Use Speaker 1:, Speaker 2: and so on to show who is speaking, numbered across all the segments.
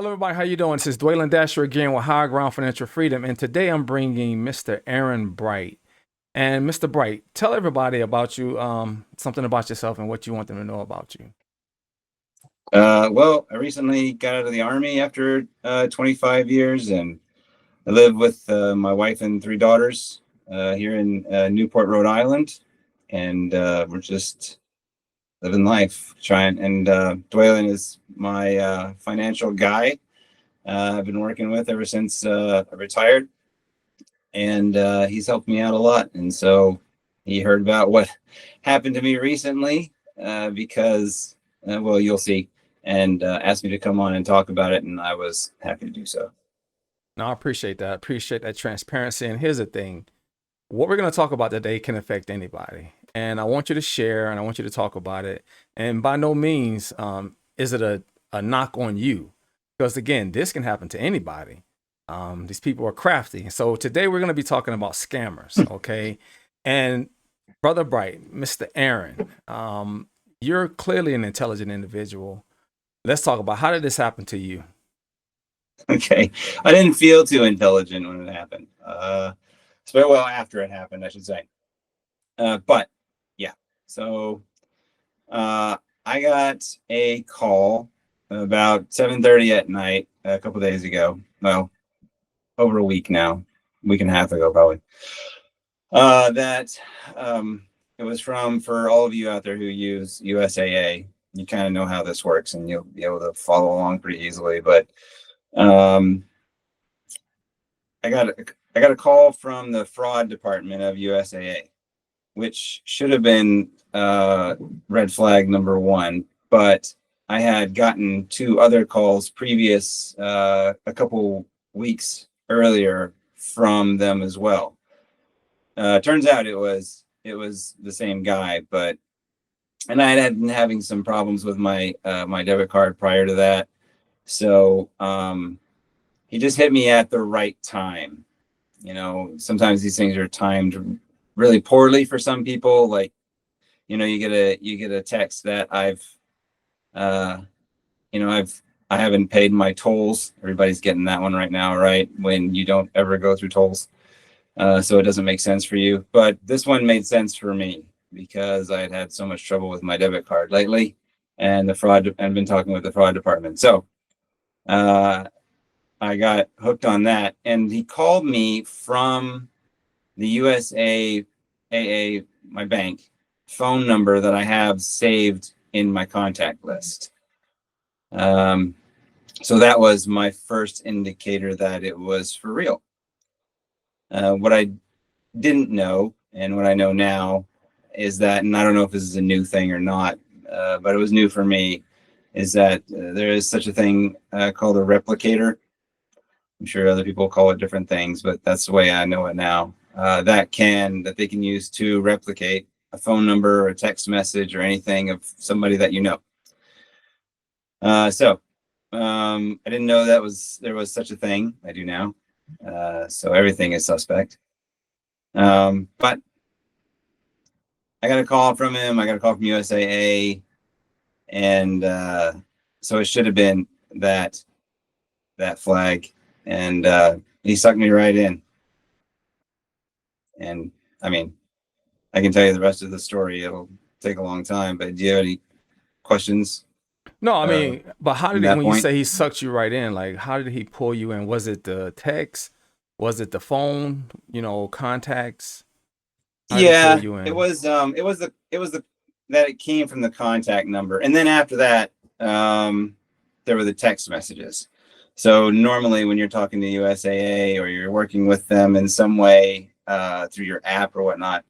Speaker 1: Hello, everybody. How you doing? This is Dwaylen Dasher again with High Ground Financial Freedom, and today I'm bringing Mr. Aaron Bright. And Mr. Bright, tell everybody about you, something about yourself, and what you want them to know about you.
Speaker 2: Well, I recently got out of the Army after 25 years, and I live with my wife and three daughters here in Newport, Rhode Island, and we're just living life, trying. And Dwaylen is my financial guy. I've been working with ever since I retired, and he's helped me out a lot. And so he heard about what happened to me recently because, well, you'll see, and asked me to come on and talk about it, and I was happy to do so.
Speaker 1: No, I appreciate that. I appreciate that transparency. And here's the thing: what we're going to talk about today can affect anybody, and I want you to share, and I want you to talk about it. And by no means is it a knock on you, because again, this can happen to anybody. These people are crafty. So today we're going to be talking about scammers, okay? And Brother Bright, Mr. Aaron, you're clearly an intelligent individual. Let's talk about, how did this happen to you?
Speaker 2: Okay, I didn't feel too intelligent when it happened. So well, after it happened, I should say. But yeah, so I got a call about 7:30 at night a couple days ago. Well, over a week now, week and a half ago, probably. That it was from, for all of you out there who use USAA, you kind of know how this works, and you'll be able to follow along pretty easily. But um, I got a call from the fraud department of USAA, which should have been red flag number one, but I had gotten two other calls previous a couple weeks earlier from them as well. Turns out it was the same guy, but and I had been having some problems with my my debit card prior to that, so he just hit me at the right time. You know, sometimes these things are timed really poorly for some people. Like, you know, you get a text that uh, I haven't paid my tolls. Everybody's getting that one right now, right? When you don't ever go through tolls. So it doesn't make sense for you. But this one made sense for me because I had so much trouble with my debit card lately, and I've been talking with the fraud department. So I got hooked on that, and he called me from the USAA, my bank phone number that I have saved in my contact list. So that was my first indicator that it was for real. What I didn't know, and what I know now, is that, and I don't know if this is a new thing or not, but it was new for me, is that there is such a thing called a replicator. I'm sure other people call it different things, but that's the way I know it now. That they can use to replicate a phone number or a text message or anything of somebody that you know. So I didn't know there was such a thing. I do now. So everything is suspect. But I got a call from him. I got a call from USAA, and so it should have been that flag, and he sucked me right in. And I mean, I can tell you the rest of the story. It'll take a long time, but do you have any questions?
Speaker 1: No, I mean, but how did he,
Speaker 2: That
Speaker 1: when you
Speaker 2: point?
Speaker 1: say he sucked you right in, like, how did he pull you in? Was it the text? Was it the phone, contacts? How did he pull
Speaker 2: Yeah,
Speaker 1: you
Speaker 2: it
Speaker 1: in?
Speaker 2: was the that it came from the contact number, and then after that, there were the text messages. So normally, when you're talking to USAA or you're working with them in some way through your app or whatnot,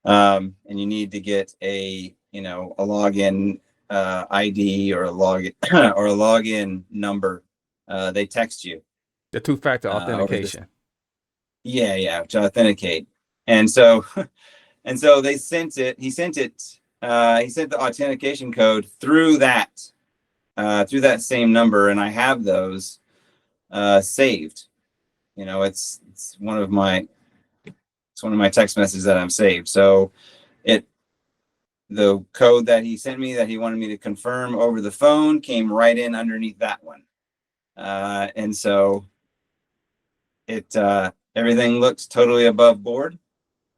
Speaker 2: and you need to get a login ID or a login or a login number, they text you
Speaker 1: The two-factor
Speaker 2: over this.
Speaker 1: authentication.
Speaker 2: Yeah, to authenticate. And so and so they sent it. He sent the authentication code through that same number, and I have those saved. You know, it's one of my text messages that I'm saved. So it the code that he sent me that he wanted me to confirm over the phone came right in underneath that one. And so it everything looked totally above board.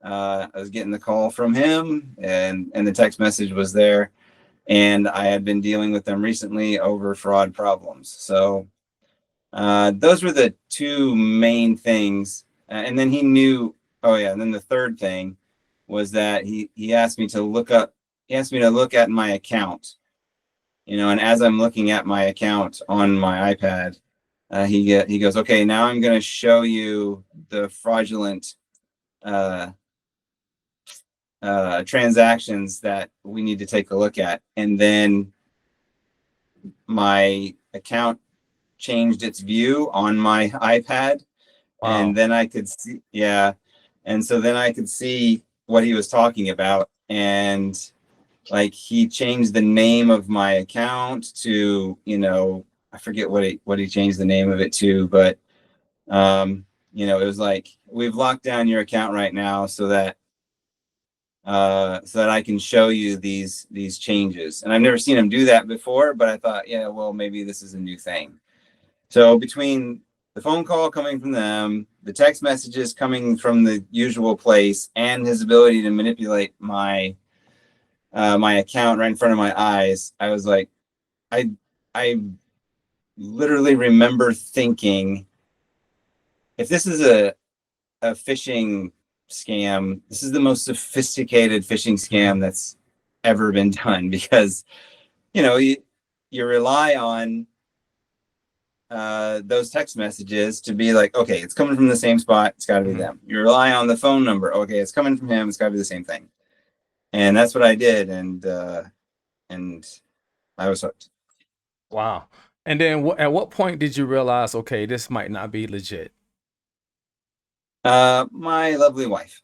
Speaker 2: I was getting the call from him, and the text message was there, and I had been dealing with them recently over fraud problems. So those were the two main things. And then he knew. Oh yeah, and then the third thing was that he asked me to look up. He asked me to look at my account. And as I'm looking at my account on my iPad, he goes, okay, now I'm going to show you the fraudulent transactions that we need to take a look at. And then my account changed its view on my iPad, and
Speaker 1: Wow.
Speaker 2: then I could see, yeah. And so then I could see what he was talking about. And like, he changed the name of my account to, I forget what he changed the name of it to, but it was like, we've locked down your account right now so that I can show you these changes. And I've never seen him do that before, but I thought, yeah, well, maybe this is a new thing. So between the phone call coming from them, the text messages coming from the usual place, and his ability to manipulate my my account right in front of my eyes, I was like, I literally remember thinking, if this is a phishing scam, this is the most sophisticated phishing scam that's ever been done, because you rely on those text messages to be like, okay, it's coming from the same spot, it's got to be
Speaker 1: Mhm.
Speaker 2: them. You rely on the phone number, okay, it's coming from him, it's got to be the same thing. And that's what I did, and I was hooked.
Speaker 1: Wow. And then at what point did you realize, okay, this might not be legit?
Speaker 2: My lovely wife,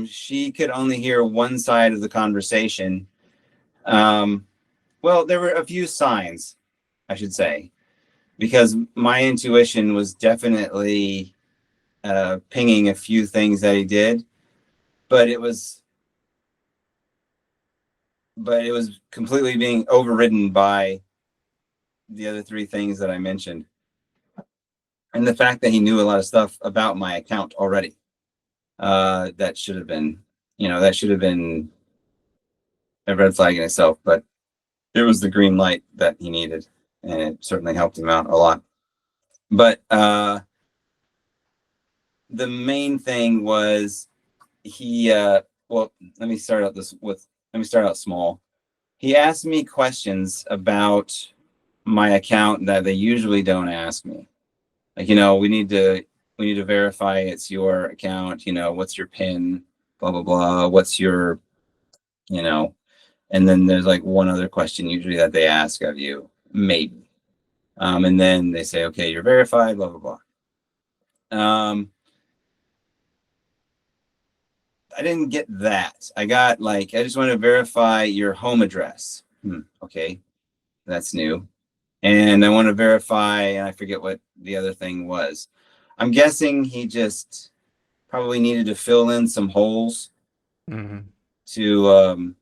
Speaker 2: she could only hear one side of the conversation. Well, there were a few signs, I should say, because my intuition was definitely pinging a few things that he did, but it was completely being overridden by the other three things that I mentioned, and the fact that he knew a lot of stuff about my account already. That should have been, a red flag in itself, but it was the green light that he needed, and it certainly helped him out a lot. But the main thing was he. Well, let me start out small. He asked me questions about my account that they usually don't ask me. Like, we need to verify it's your account. What's your PIN? Blah blah blah. What's your, you know? And then there's like one other question usually that they ask of you, maybe. And then they say, okay, you're verified. Blah blah blah. I didn't get that. I got like, I just want to verify your home address. Okay, that's new. And I want to verify, and I forget what the other thing was. I'm guessing he just probably needed to fill in some holes
Speaker 1: Mhm.
Speaker 2: to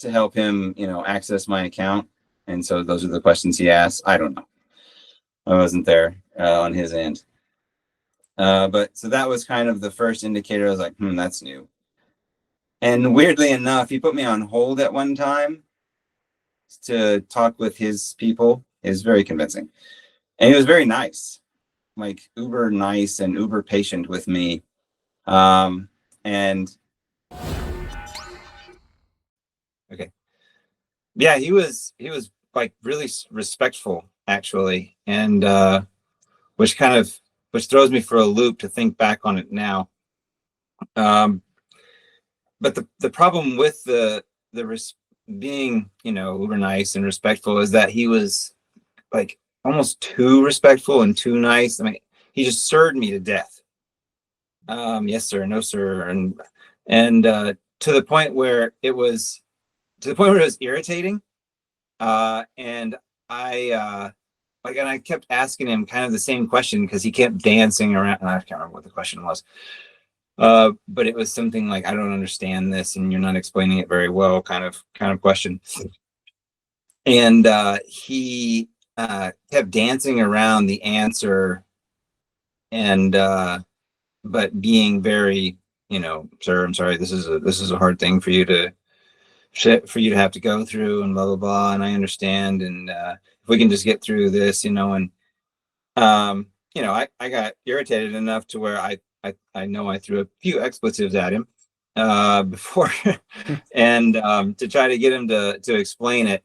Speaker 2: help him, access my account. And so those are the questions he asked. I don't know. I wasn't there on his end. But so that was kind of the first indicator. I was like, that's new. And weirdly enough, he put me on hold at one time to talk with his people. It was very convincing. And he was very nice, like uber nice and uber patient with me. And okay. Yeah, he was like really respectful, actually. And which kind of which throws me for a loop to think back on it now. Um, but the problem with being, uber nice and respectful is that he was like almost too respectful and too nice. I mean, he just sirred me to death. Yes sir, no sir, and to the point where it was irritating. And I kept asking him kind of the same question, because he kept dancing around. I can't remember what the question was. But it was something like, I don't understand this, and you're not explaining it very well, kind of question. And he kept dancing around the answer, and but being very, sir, I'm sorry, this is a hard thing for you to have to go through, and blah blah blah, and I understand, and if we can just get through this, and I got irritated enough to where I know I threw a few expletives at him before, and to try to get him to explain it.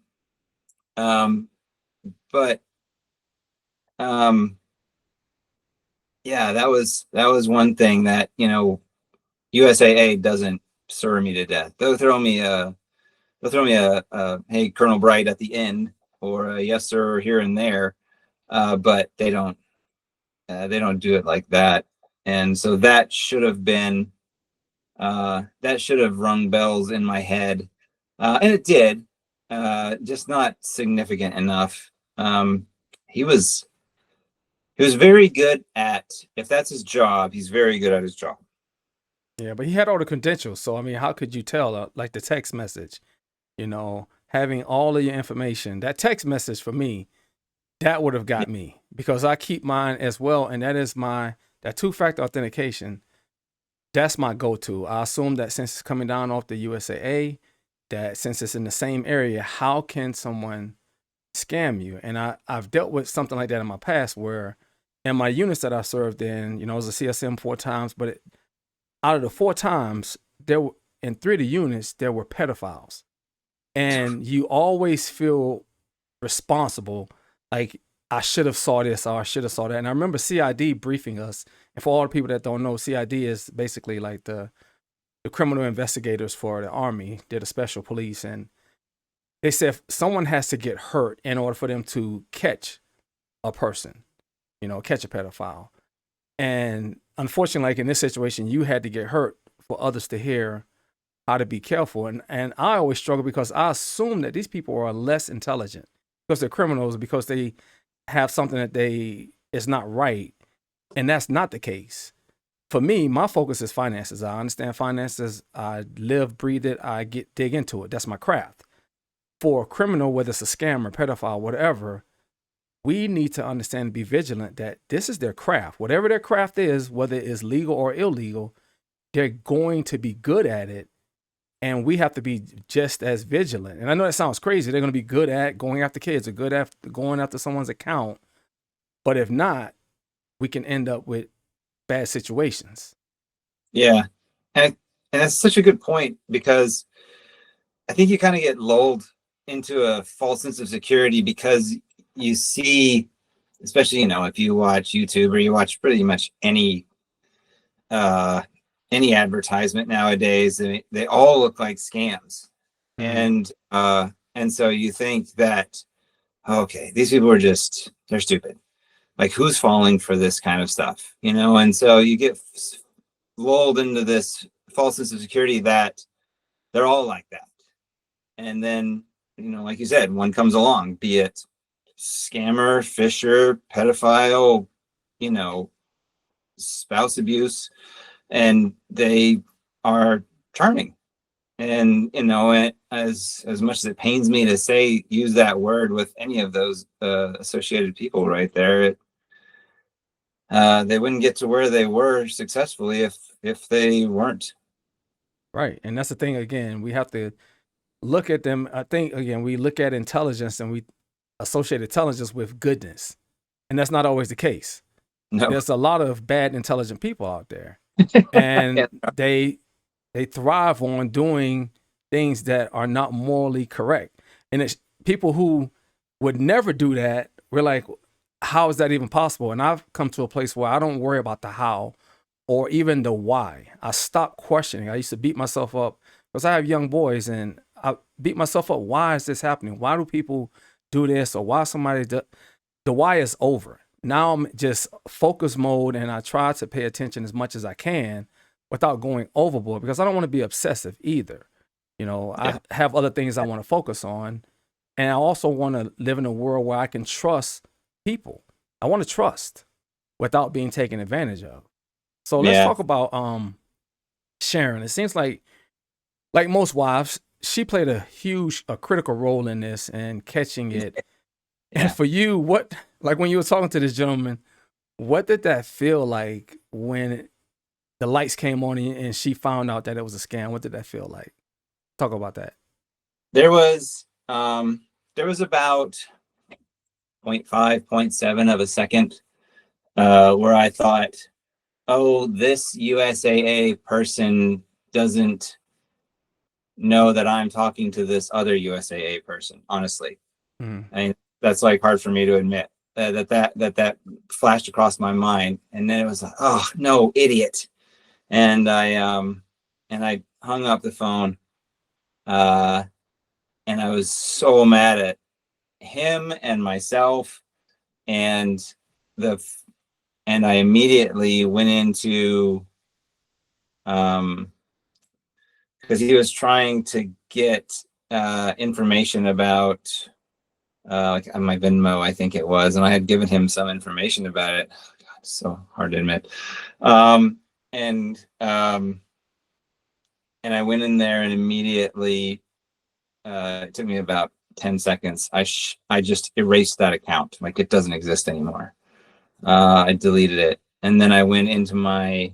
Speaker 2: But um, yeah, that was one thing that USAA doesn't serve me to death. They'll throw me a hey, Colonel Bright at the end, or a yes sir here and there, but they don't do it like that. And so that should have rung bells in my head, and it did, just not significant enough. He was he was very good at, if that's his job, he's very good at his job.
Speaker 1: Yeah, but he had all the credentials. So I mean, how could you tell? Like the text message, having all of your information. That text message for me, that would have
Speaker 2: Yeah,
Speaker 1: got me because I keep mine as well, and that is that two-factor authentication. That's my go-to. I assume that since it's coming down off the USAA, that since it's in the same area, how can someone scam you? And I've dealt with something like that in my past where in my units that I served in, it was a CSM 4 times, but out of the 4 times, there were in 3 of the units, there were pedophiles. And you always feel responsible, like I should have saw this or I should have saw that. And I remember CID briefing us. And for all the people that don't know, CID is basically like the criminal investigators for the Army. They're the special police. And they said someone has to get hurt in order for them to catch a person, catch a pedophile. And unfortunately, like in this situation, you had to get hurt for others to hear how to be careful. And I always struggle because I assume that these people are less intelligent because they're criminals, because they have something that they is not right. And that's not the case. For me, my focus is finances. I understand finances. I live, breathe it. I dig into it. That's my craft. For a criminal, whether it's a scammer, pedophile, whatever, we need to understand and be vigilant that this is their craft. Whatever their craft is, whether it's legal or illegal, they're going to be good at it. And we have to be just as vigilant. And I know that sounds crazy. They're going to be good at going after kids or good at going after someone's account. But if not, we can end up with bad situations.
Speaker 2: yeah, and that's such a good point, because I think you kind of get lulled into a false sense of security because you see, especially if you watch YouTube, or you watch pretty much uh, any advertisement nowadays, they all look like scams,
Speaker 1: Mm,
Speaker 2: and so you think that, okay, these people they're stupid. Like, who's falling for this kind of stuff, And so you get lulled into this false sense of security that they're all like that. And then, like you said, one comes along, be it scammer, fisher, pedophile, you know, spouse abuse, and they are charming. And as much as it pains me to say, use that word with any of those associated people right there, they wouldn't get to where they were successfully if they weren't.
Speaker 1: right. And that's the thing. Again, we have to look at them. I think, again, we look at intelligence and we associate intelligence with goodness. And that's not always the case.
Speaker 2: No.
Speaker 1: There's a lot of bad, intelligent people out there. And
Speaker 2: Yeah.
Speaker 1: they thrive on doing things that are not morally correct. And it's people who would never do that. We're like, how is that even possible? And I've come to a place where I don't worry about the how or even the why. I stopped questioning. I used to beat myself up because I have young boys, and I beat myself up. Why is this happening? Why do people do this? Or why somebody do? The why is over. Now I'm just focus mode, and I try to pay attention as much as I can without going overboard, because I don't want to be obsessive either. I
Speaker 2: Yeah.
Speaker 1: have other things I want to focus on, and I also want to live in a world where I can trust people. I want to trust without being taken advantage of. So let's
Speaker 2: Yeah.
Speaker 1: talk about Sharon. It seems like most wives, she played a critical role in this and catching it And
Speaker 2: Yeah.
Speaker 1: for you, what, like when you were talking to this gentleman, what did that feel like when the lights came on and she found out that it was a scam? What did that feel like? Talk about that.
Speaker 2: There was about zero 0.5, zero 0.7 of a second where I thought, oh, this USAA person doesn't know that I'm talking to this other USAA person. Honestly,
Speaker 1: Mm-hmm.
Speaker 2: I mean, that's like hard for me to admit that flashed across my mind, and then it was like, oh no, idiot, and I hung up the phone, uh, and I was so mad at him and myself, and the and I immediately went into because he was trying to get information about like on my Venmo, I think it was, and I had given him some information about it. Oh, God, it's so hard to admit. Um, and um, and I went in there and immediately it took me about 10 seconds. I just erased that account, like it doesn't exist anymore. I deleted it, and then I went into my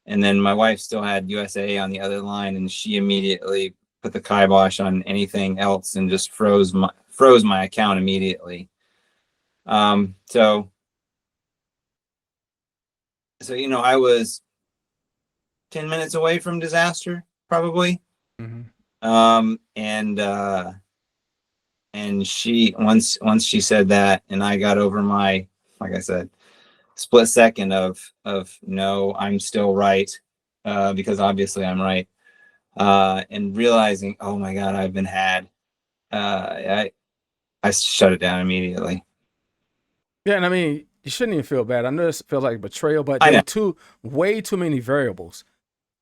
Speaker 2: and then my wife still had USA on the other line, and she immediately put the kibosh on anything else and just froze my account immediately. So I was 10 minutes away from disaster, probably.
Speaker 1: Mm-hmm.
Speaker 2: And she once she said that, and I got over my, like I said, split second of no, I'm still right, because obviously I'm right, and realizing, oh my God, I've been had. I shut it down immediately.
Speaker 1: Yeah, and I mean, you shouldn't even feel bad. I know this feels like betrayal, but
Speaker 2: I
Speaker 1: there
Speaker 2: know.
Speaker 1: were way too many variables.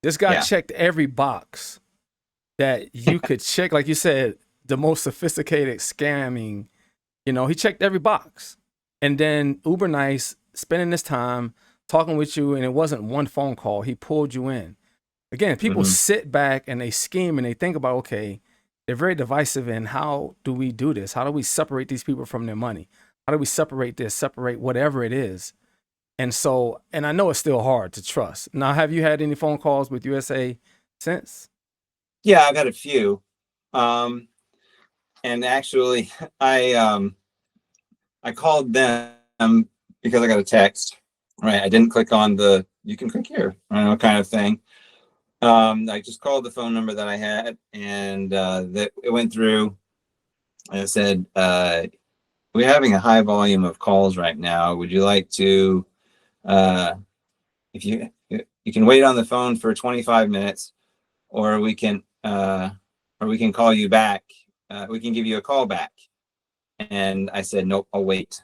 Speaker 1: This guy
Speaker 2: Yeah.
Speaker 1: checked every box that you could check. Like you said, the most sophisticated scamming, he checked every box. And then Uber Nice spending this time talking with you, and it wasn't one phone call. He pulled you in. Again, people
Speaker 2: Mm-hmm.
Speaker 1: sit back and they scheme and they think about, okay, they're very divisive in how do we do this? How do we separate these people from their money? How do we separate this, separate whatever it is? And so, and I know it's still hard to trust. Now, have you had any phone calls with USA since?
Speaker 2: Yeah, I've had a few. Um, and actually, I I called them because I got a text. Right, I didn't click on the "you can click here" kind of thing. I just called the phone number that I had, and that it went through, and it said, "We're having a high volume of calls right now. Would you like to, uh, if you can wait on the phone for 25 minutes, or we can call you back. We can give you a call back." And I said, "Nope, I'll wait."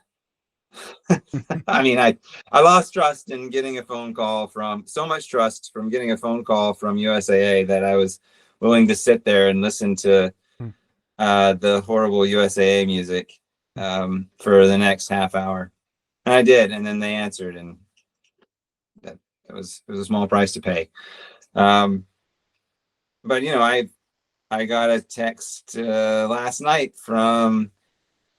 Speaker 2: I mean, I lost trust in getting a phone call from so much trust from getting a phone call from USAA that I was willing to sit there and listen to the horrible USAA music for the next half hour. And I did, and then they answered, and that it was a small price to pay. Um, but I got a text last night from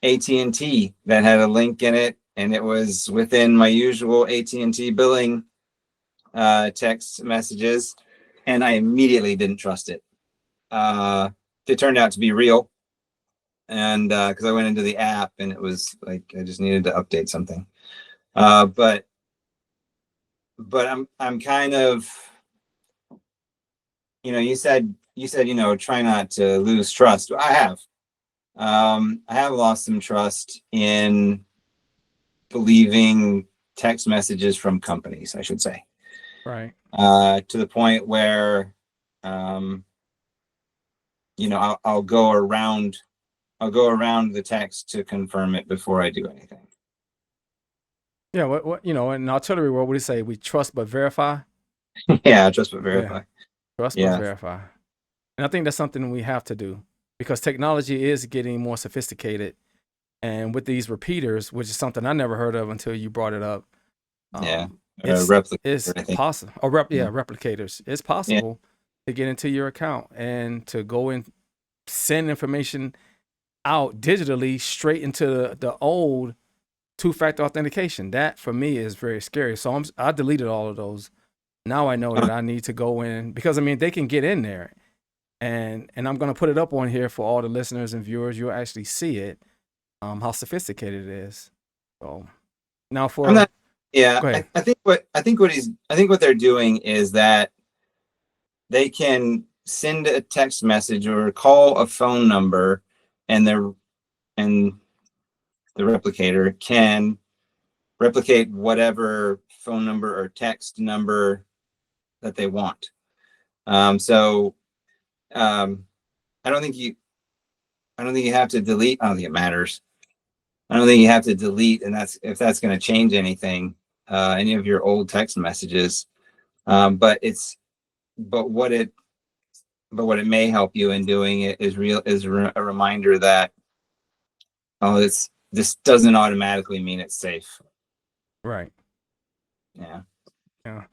Speaker 2: AT&T that had a link in it, and it was within my usual AT&T billing text messages, and I immediately didn't trust it. It turned out to be real, and because I went into the app and it was like I just needed to update something. But I'm kind of, you said try not to lose trust. I have lost some trust in believing text messages from companies, I should say,
Speaker 1: Right.
Speaker 2: to the point where, um, I'll go around the text to confirm it before I do anything.
Speaker 1: Yeah. What, in artillery world, what do you say? We trust but verify.
Speaker 2: Yeah, trust but
Speaker 1: Yeah.
Speaker 2: verify.
Speaker 1: Trust but
Speaker 2: Yeah,
Speaker 1: verify. And I think that's something we have to do because technology is getting more sophisticated. And with these repeaters, which is something I never heard of until you brought it up,
Speaker 2: yeah.
Speaker 1: it's
Speaker 2: Replicator,
Speaker 1: it's
Speaker 2: I think.
Speaker 1: possible.
Speaker 2: Yeah,
Speaker 1: Replicators. It's
Speaker 2: yeah,
Speaker 1: possible to get into your account and to go and send information out digitally straight into the old two-factor authentication. That for me is very scary. So I deleted all of those. Now I know that I need to go in, because I mean they can get in there, and I'm gonna put it up on here for all the listeners and viewers. You'll actually see it, how sophisticated it is. So now
Speaker 2: I'm
Speaker 1: for
Speaker 2: not. Yeah,
Speaker 1: go ahead.
Speaker 2: I think what they're doing is that they can send a text message or call a phone number, and and the replicator can replicate whatever phone number or text number that they want. So um, I don't think you I don't think you have to delete. I don't think it matters. I don't think you have to delete, and that's if that's going to change anything, any of your old text messages. But it's but what it may help you in doing it is a reminder that, oh, this doesn't automatically mean it's safe.
Speaker 1: Right.
Speaker 2: Yeah.
Speaker 1: Yeah.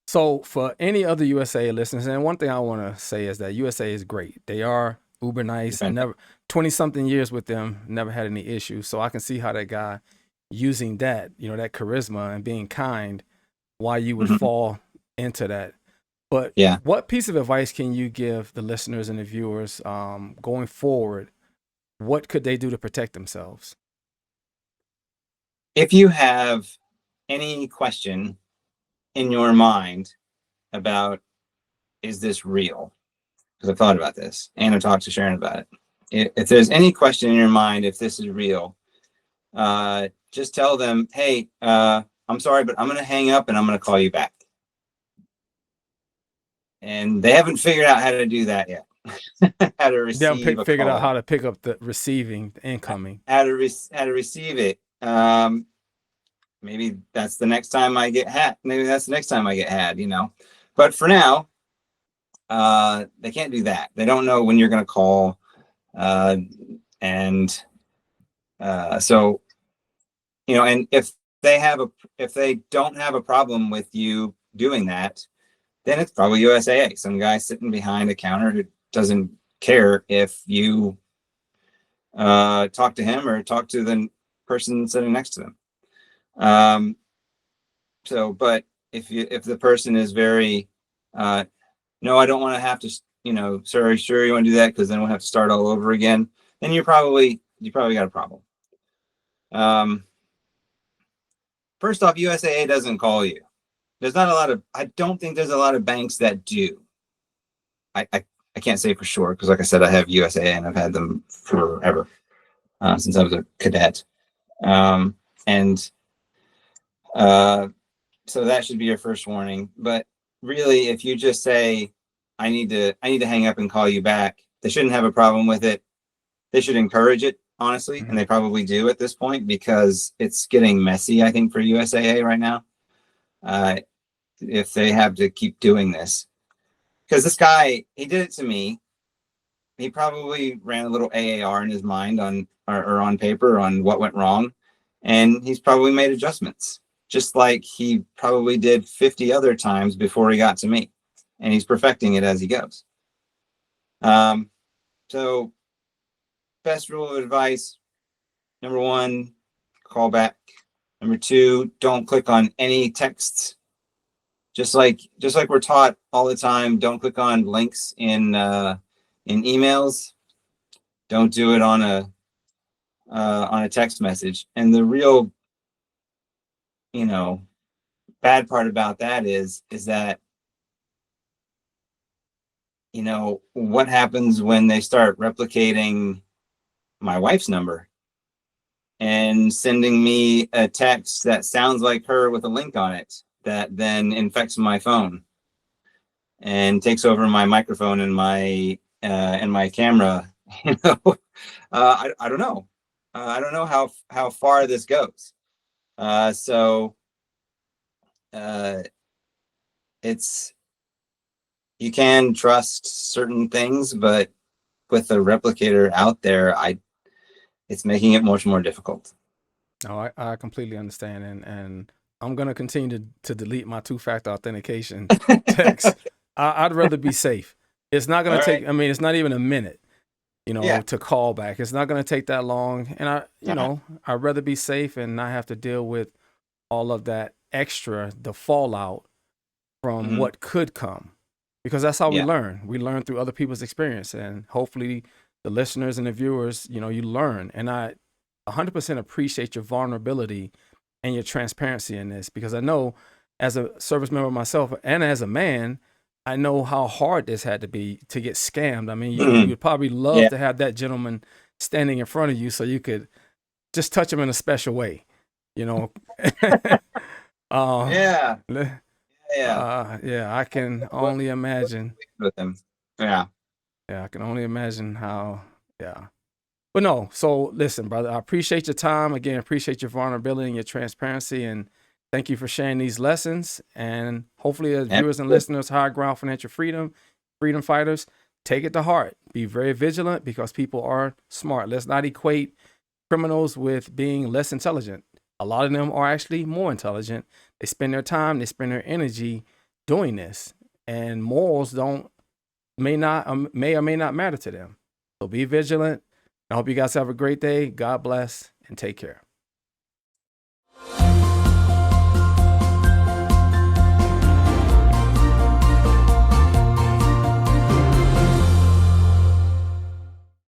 Speaker 1: So for any other USAA listeners, and one thing I want to say is that USAA is great. They are uber nice. Never 20 something years with them, never had any issues. So I can see how that guy using that, that charisma and being kind, why you would
Speaker 2: Mm-hmm.
Speaker 1: fall into that. But
Speaker 2: Yeah.
Speaker 1: what piece of advice can you give the listeners and the viewers going forward? What could they do to protect themselves?
Speaker 2: If you have any question in your mind about, is this real? Because I've thought about this and I've talked to Sharon about it. If there's any question in your mind, if this is real, just tell them, hey, I'm sorry, but I'm going to hang up and I'm going to call you back. And they haven't figured out how to do that yet. How to
Speaker 1: They haven't
Speaker 2: receive a
Speaker 1: figured out how
Speaker 2: call,
Speaker 1: to pick up the receiving, the incoming.
Speaker 2: how to receive it. Maybe that's the next time I get hacked. Maybe that's the next time I get had, But for now, they can't do that. They don't know when you're going to call. And so, and if they don't have a problem with you doing that, then it's probably USAA, some guy sitting behind a counter who doesn't care if you talk to him or talk to the person sitting next to them. But if the person is very, no, I don't want to have to, sorry, sure you want to do that because then we'll have to start all over again. Then you probably got a problem. First off, USAA doesn't call you. There's not a lot of. I don't think there's a lot of banks that do. I can't say for sure because, like I said, I have USAA and I've had them forever, since I was a cadet. And so that should be your first warning. But really, if you just say, I need to hang up and call you back, they shouldn't have a problem with it. They should encourage it, honestly, and they probably do at this point because it's getting messy, I think, for USAA right now. If they have to keep doing this, because this guy, he did it to me. He probably ran a little AAR in his mind or on paper on what went wrong, and he's probably made adjustments, just like he probably did 50 other times before he got to me, and he's perfecting it as he goes. So best rule of advice: number one, call back. Number two, don't click on any texts. Just like we're taught all the time, don't click on links in emails. Don't do it on a text message. And the real, bad part about that is that, what happens when they start replicating my wife's number and sending me a text that sounds like her with a link on it that then infects my phone and takes over my microphone and my camera. I don't know. I don't know how far this goes. So it's you can trust certain things, but with the replicator out there, it's making it much more difficult.
Speaker 1: No, I completely understand, and I'm gonna continue to delete my two-factor authentication text. I'd rather be safe. It's not gonna
Speaker 2: All
Speaker 1: take.
Speaker 2: right.
Speaker 1: I mean, it's not even a minute.
Speaker 2: Yeah.
Speaker 1: to call back. It's not going to take that long. And
Speaker 2: Uh-huh.
Speaker 1: I'd rather be safe and not have to deal with all of that extra, the fallout from
Speaker 2: Hmm.
Speaker 1: what could come, because that's how we
Speaker 2: Yeah.
Speaker 1: learn. We learn through other people's experience, and hopefully the listeners and the viewers, you learn. And I 100% appreciate your vulnerability and your transparency in this, because I know, as a service member myself and as a man, I know how hard this had to be to get scammed. I mean, you
Speaker 2: Mhm.
Speaker 1: would probably love
Speaker 2: Yeah.
Speaker 1: to have that gentleman standing in front of you so you could just touch him in a special way, you know. uh,
Speaker 2: Yeah.
Speaker 1: le-
Speaker 2: Yeah.
Speaker 1: yeah, I can
Speaker 2: What
Speaker 1: only imagine.
Speaker 2: with him? Yeah.
Speaker 1: Yeah, I can only imagine how. Yeah. But no, so listen, brother, I appreciate your time. Again, appreciate your vulnerability and your transparency. And thank you for sharing these lessons. And hopefully, as viewers and
Speaker 2: Absolutely.
Speaker 1: listeners, high ground financial freedom fighters, take it to heart. Be very vigilant, because people are smart. Let's not equate criminals with being less intelligent. A lot of them are actually more intelligent. They spend their time, they spend their energy doing this. And morals don't may not may or may not matter to them. So be vigilant. I hope you guys have a great day. God bless and take care.